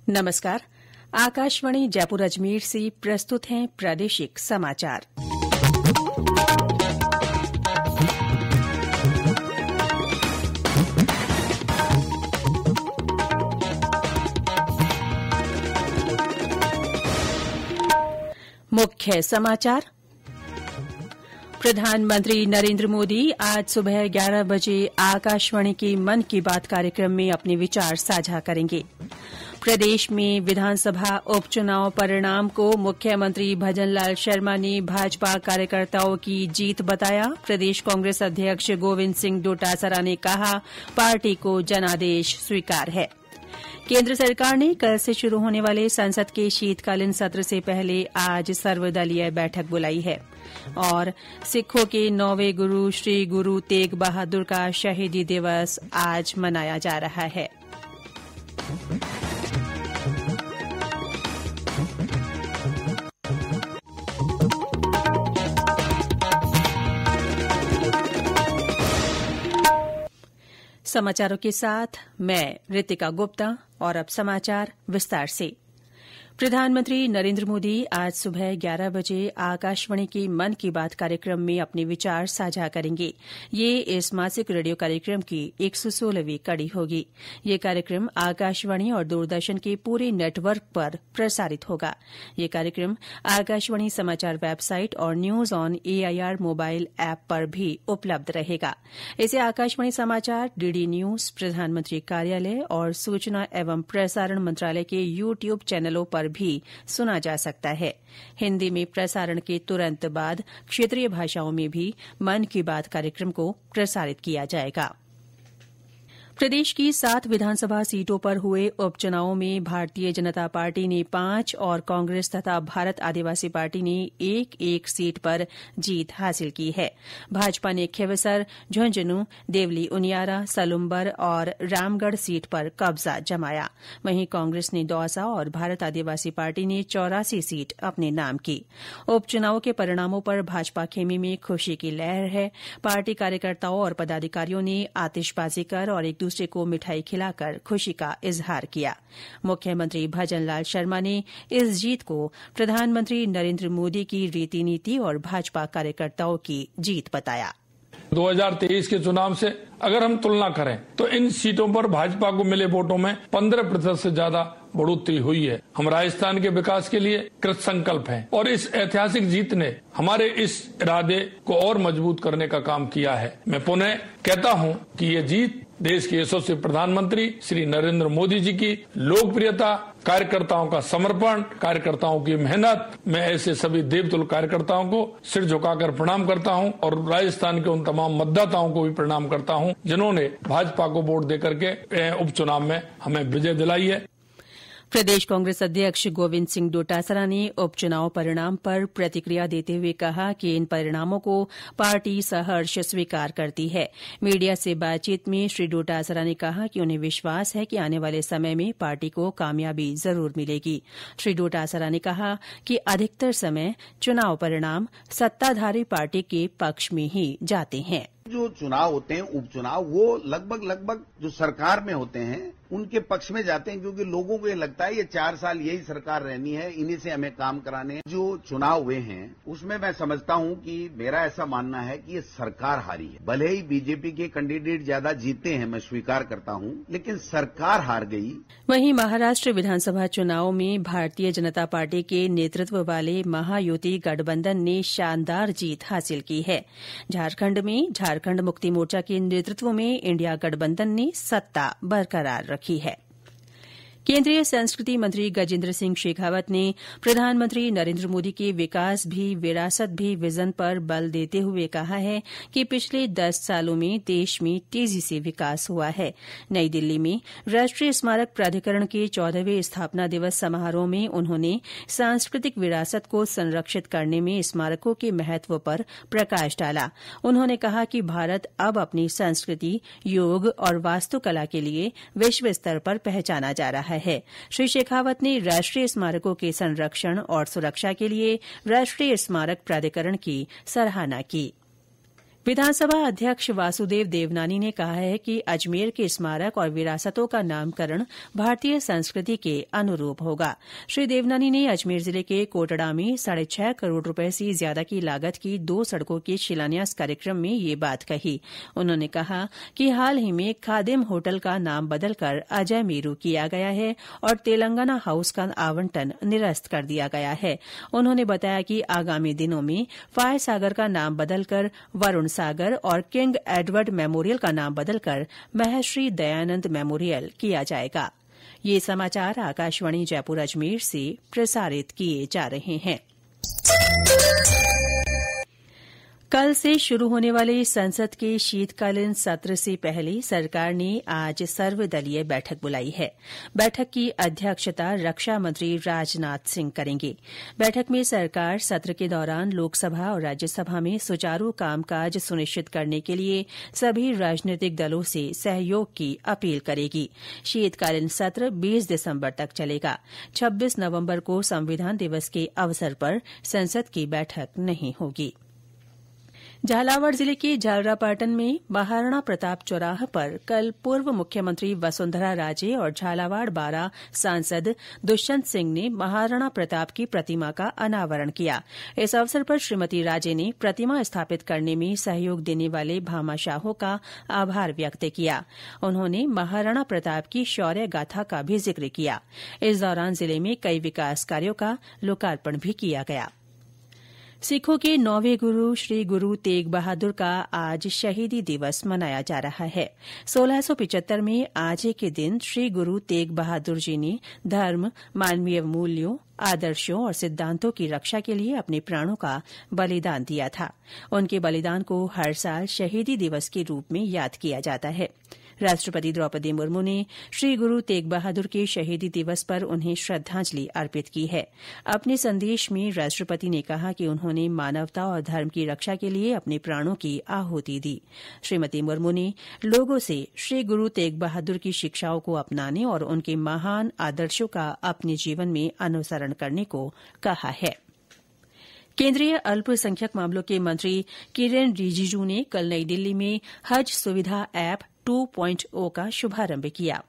नमस्कार। आकाशवाणी जयपुर अजमेर से प्रस्तुत हैं प्रादेशिक समाचार। मुख्य समाचार। प्रधानमंत्री नरेंद्र मोदी आज सुबह 11 बजे आकाशवाणी के मन की बात कार्यक्रम में अपने विचार साझा करेंगे। प्रदेश में विधानसभा उपचुनाव परिणाम को मुख्यमंत्री भजनलाल शर्मा ने भाजपा कार्यकर्ताओं की जीत बताया। प्रदेश कांग्रेस अध्यक्ष गोविंद सिंह डोटासरा ने कहा, पार्टी को जनादेश स्वीकार है। केंद्र सरकार ने कल से शुरू होने वाले संसद के शीतकालीन सत्र से पहले आज सर्वदलीय बैठक बुलाई है। और सिखों के 9वें गुरु श्री गुरु तेग बहादुर का शहीदी दिवस आज मनाया जा रहा है। समाचारों के साथ मैं रितिका गुप्ता और अब समाचार विस्तार से। प्रधानमंत्री नरेंद्र मोदी आज सुबह 11 बजे आकाशवाणी के मन की बात कार्यक्रम में अपने विचार साझा करेंगे। ये इस मासिक रेडियो कार्यक्रम की 116वीं कड़ी होगी। ये कार्यक्रम आकाशवाणी और दूरदर्शन के पूरे नेटवर्क पर प्रसारित होगा। ये कार्यक्रम आकाशवाणी समाचार वेबसाइट और news on AIR mobile app पर भी उपलब्ध रहेगा। इसे आकाशवाणी समाचार, डीडी न्यूज, प्रधानमंत्री कार्यालय और सूचना एवं प्रसारण मंत्रालय के यूट्यूब चैनलों पर भी सुना जा सकता है। हिन्दी में प्रसारण के तुरंत बाद क्षेत्रीय भाषाओं में भी मन की बात कार्यक्रम को प्रसारित किया जाएगा। प्रदेश की 7 विधानसभा सीटों पर हुए उपचुनावों में भारतीय जनता पार्टी ने 5 और कांग्रेस तथा भारत आदिवासी पार्टी ने 1-1 सीट पर जीत हासिल की है। भाजपा ने खिवसर, झुंझुनूं, देवली उनियारा, सलुम्बर और रामगढ़ सीट पर कब्जा जमाया। वहीं कांग्रेस ने दौसा और भारत आदिवासी पार्टी ने 84 सीट अपने नाम की। उपचुनाव के परिणामों पर भाजपा खेमे में खुशी की लहर है। पार्टी कार्यकर्ताओं और पदाधिकारियों ने आतिशबाजी कर और एक दूसरे को मिठाई खिलाकर खुशी का इजहार किया। मुख्यमंत्री भजनलाल शर्मा ने इस जीत को प्रधानमंत्री नरेंद्र मोदी की रीति नीति और भाजपा कार्यकर्ताओं की जीत बताया। 2023 के चुनाव से अगर हम तुलना करें तो इन सीटों पर भाजपा को मिले वोटों में 15% से ज्यादा बढ़ोतरी हुई है। हम राजस्थान के विकास के लिए कृत संकल्प हैं और इस ऐतिहासिक जीत ने हमारे इस इरादे को और मजबूत करने का काम किया है। मैं पुनः कहता हूं कि ये जीत देश के यशस्वी प्रधानमंत्री श्री नरेंद्र मोदी जी की लोकप्रियता, कार्यकर्ताओं का समर्पण, कार्यकर्ताओं की मेहनत, मैं ऐसे सभी देवतुल्य कार्यकर्ताओं को सिर झुकाकर प्रणाम करता हूं और राजस्थान के उन तमाम मतदाताओं को भी प्रणाम करता हूं जिन्होंने भाजपा को वोट देकर के उपचुनाव में हमें विजय दिलाई है। प्रदेश कांग्रेस अध्यक्ष गोविंद सिंह डोटासरा ने उपचुनाव परिणाम पर प्रतिक्रिया देते हुए कहा कि इन परिणामों को पार्टी सहर्ष स्वीकार करती है। मीडिया से बातचीत में श्री डोटासरा ने कहा कि उन्हें विश्वास है कि आने वाले समय में पार्टी को कामयाबी जरूर मिलेगी। श्री डोटासरा ने कहा कि अधिकतर समय चुनाव परिणाम सत्ताधारी पार्टी के पक्ष में ही जाते हैं। जो चुनाव होते हैं, उपचुनाव, वो लगभग जो सरकार में होते हैं उनके पक्ष में जाते हैं, क्योंकि लोगों को ये लगता है ये 4 साल यही सरकार रहनी है, इन्हीं से हमें काम कराने हैं। जो चुनाव हुए हैं उसमें मैं समझता हूं कि मेरा ऐसा मानना है कि ये सरकार हारी है। भले ही बीजेपी के कैंडिडेट ज्यादा जीते हैं, मैं स्वीकार करता हूं, लेकिन सरकार हार गई। वहीं महाराष्ट्र विधानसभा चुनाव में भारतीय जनता पार्टी के नेतृत्व वाले महायुति गठबंधन ने शानदार जीत हासिल की है। झारखंड में झारखंड मुक्ति मोर्चा के नेतृत्व में इंडिया गठबंधन ने सत्ता बरकरार रखी है। केंद्रीय संस्कृति मंत्री गजेंद्र सिंह शेखावत ने प्रधानमंत्री नरेंद्र मोदी के विकास भी विरासत भी विजन पर बल देते हुए कहा है कि पिछले 10 सालों में देश में तेजी से विकास हुआ है। नई दिल्ली में राष्ट्रीय स्मारक प्राधिकरण के 14वें स्थापना दिवस समारोह में उन्होंने सांस्कृतिक विरासत को संरक्षित करने में स्मारकों के महत्व पर प्रकाश डाला। उन्होंने कहा कि भारत अब अपनी संस्कृति, योग और वास्तुकला के लिए विश्व स्तर पर पहचाना जा रहा है। श्री शेखावत ने राष्ट्रीय स्मारकों के संरक्षण और सुरक्षा के लिए राष्ट्रीय स्मारक प्राधिकरण की सराहना की। विधानसभा अध्यक्ष वासुदेव देवनानी ने कहा है कि अजमेर के स्मारक और विरासतों का नामकरण भारतीय संस्कृति के अनुरूप होगा। श्री देवनानी ने अजमेर जिले के कोटड़ा में 6.5 करोड़ रुपए से ज्यादा की लागत की 2 सड़कों के शिलान्यास कार्यक्रम में ये बात कही। उन्होंने कहा कि हाल ही में खादिम होटल का नाम बदलकर अजय मेरू किया गया है और तेलंगाना हाउस का आवंटन निरस्त कर दिया गया है। उन्होंने बताया कि आगामी दिनों में फायर सागर का नाम बदलकर वरुण सागर और किंग एडवर्ड मेमोरियल का नाम बदलकर महर्षि दयानंद मेमोरियल किया जाएगा। ये समाचार आकाशवाणी जयपुर अजमेर से प्रसारित किए जा रहे हैं। कल से शुरू होने वाले संसद के शीतकालीन सत्र से पहले सरकार ने आज सर्वदलीय बैठक बुलाई है। बैठक की अध्यक्षता रक्षा मंत्री राजनाथ सिंह करेंगे। बैठक में सरकार सत्र के दौरान लोकसभा और राज्यसभा में सुचारू कामकाज सुनिश्चित करने के लिए सभी राजनीतिक दलों से सहयोग की अपील करेगी। शीतकालीन सत्र 20 दिसंबर तक चलेगा। 26 नवंबर को संविधान दिवस के अवसर पर संसद की बैठक नहीं होगी। झालावाड़ जिले के झालरापाटन में महाराणा प्रताप चौराहा पर कल पूर्व मुख्यमंत्री वसुंधरा राजे और झालावाड़ बारां सांसद दुष्यंत सिंह ने महाराणा प्रताप की प्रतिमा का अनावरण किया। इस अवसर पर श्रीमती राजे ने प्रतिमा स्थापित करने में सहयोग देने वाले भामाशाहों का आभार व्यक्त किया। उन्होंने महाराणा प्रताप की शौर्य गाथा का भी जिक्र किया। इस दौरान जिले में कई विकास कार्यों का लोकार्पण भी किया गया। सिखों के 9वें गुरु श्री गुरु तेग बहादुर का आज शहीदी दिवस मनाया जा रहा है। 1675 में आज ही के दिन श्री गुरु तेग बहादुर जी ने धर्म, मानवीय मूल्यों, आदर्शों और सिद्धांतों की रक्षा के लिए अपने प्राणों का बलिदान दिया था। उनके बलिदान को हर साल शहीदी दिवस के रूप में याद किया जाता है। राष्ट्रपति द्रौपदी मुर्मू ने श्री गुरु तेग बहादुर के शहीदी दिवस पर उन्हें श्रद्धांजलि अर्पित की है। अपने संदेश में राष्ट्रपति ने कहा कि उन्होंने मानवता और धर्म की रक्षा के लिए अपने प्राणों की आहुति दी। श्रीमती मुर्मू ने लोगों से श्री गुरु तेग बहादुर की शिक्षाओं को अपनाने और उनके महान आदर्शों का अपने जीवन में अनुसरण करने को कहा है। केंद्रीय अल्पसंख्यक मामलों के मंत्री किरेन रिजिजू ने कल नई दिल्ली में हज सुविधा ऐप 2.0 का शुभारंभ किया।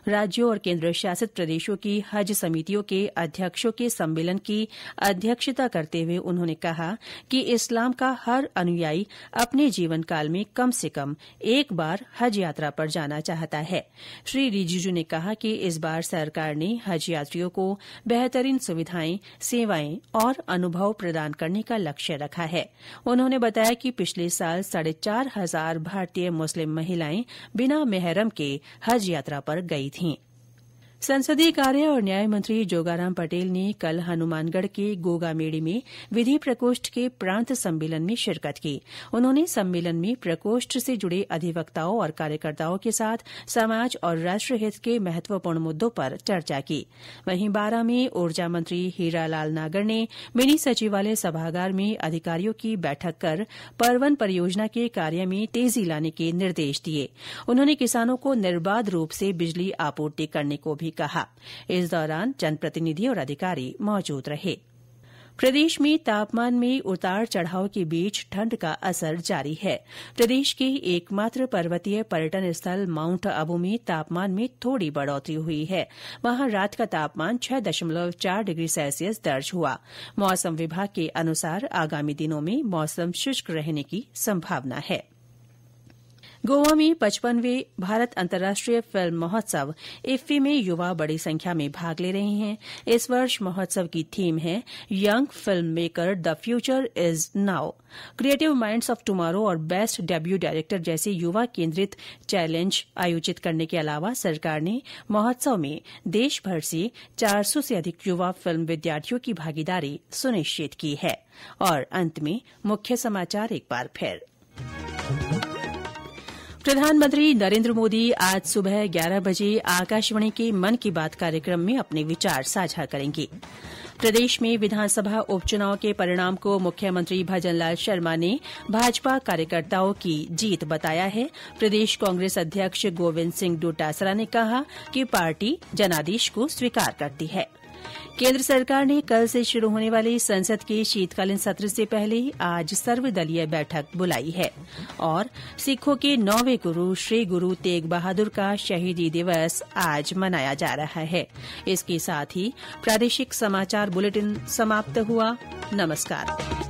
राज्यों और केंद्र शासित प्रदेशों की हज समितियों के अध्यक्षों के सम्मेलन की अध्यक्षता करते हुए उन्होंने कहा कि इस्लाम का हर अनुयायी अपने जीवन काल में कम से कम एक बार हज यात्रा पर जाना चाहता है। श्री रिजिजू ने कहा कि इस बार सरकार ने हज यात्रियों को बेहतरीन सुविधाएं, सेवाएं और अनुभव प्रदान करने का लक्ष्य रखा है। उन्होंने बताया कि पिछले साल 4,500 भारतीय मुस्लिम महिलाएं बिना मेहरम के हज यात्रा पर गई थीं। संसदीय कार्य और न्याय मंत्री जोगाराम पटेल ने कल हनुमानगढ़ के गोगामेड़ी में विधि प्रकोष्ठ के प्रांत सम्मेलन में शिरकत की। उन्होंने सम्मेलन में प्रकोष्ठ से जुड़े अधिवक्ताओं और कार्यकर्ताओं के साथ समाज और राष्ट्रहित के महत्वपूर्ण मुद्दों पर चर्चा की। वहीं बारां में ऊर्जा मंत्री हीरालाल नागर ने मिनी सचिवालय सभागार में अधिकारियों की बैठक कर परवन परियोजना के कार्य में तेजी लाने के निर्देश दिए। उन्होंने किसानों को निर्बाध रूप से बिजली आपूर्ति करने को भी कहा। इस दौरान जनप्रतिनिधि और अधिकारी मौजूद रहे। प्रदेश में तापमान में उतार चढ़ाव के बीच ठंड का असर जारी है। प्रदेश के एकमात्र पर्वतीय पर्यटन स्थल माउंट आबू में तापमान में थोड़ी बढ़ोतरी हुई है। वहां रात का तापमान 6.4 डिग्री सेल्सियस दर्ज हुआ। मौसम विभाग के अनुसार आगामी दिनों में मौसम शुष्क रहने की संभावना है। गोवा में 55वें भारत अंतर्राष्ट्रीय फिल्म महोत्सव इफ्फी में युवा बड़ी संख्या में भाग ले रहे हैं। इस वर्ष महोत्सव की थीम है young film maker the future is now. Creative minds of tomorrow और बेस्ट डेब्यू डायरेक्टर जैसे युवा केंद्रित चैलेंज आयोजित करने के अलावा सरकार ने महोत्सव में देश भर से 400 से अधिक युवा फिल्म विद्यार्थियों की भागीदारी सुनिश्चित की है। और अंत में मुख्य समाचार एक बार फिर। प्रधानमंत्री नरेंद्र मोदी आज सुबह 11 बजे आकाशवाणी के मन की बात कार्यक्रम में अपने विचार साझा करेंगे। प्रदेश में विधानसभा उपचुनाव के परिणाम को मुख्यमंत्री भजनलाल शर्मा ने भाजपा कार्यकर्ताओं की जीत बताया है। प्रदेश कांग्रेस अध्यक्ष गोविंद सिंह डोटासरा ने कहा कि पार्टी जनादेश को स्वीकार करती है। केंद्र सरकार ने कल से शुरू होने वाले संसद के शीतकालीन सत्र से पहले आज सर्वदलीय बैठक बुलाई है। और सिखों के 9वें गुरु श्री गुरु तेग बहादुर का शहीदी दिवस आज मनाया जा रहा है। इसके साथ ही प्रादेशिक समाचार बुलेटिन समाप्त हुआ। नमस्कार।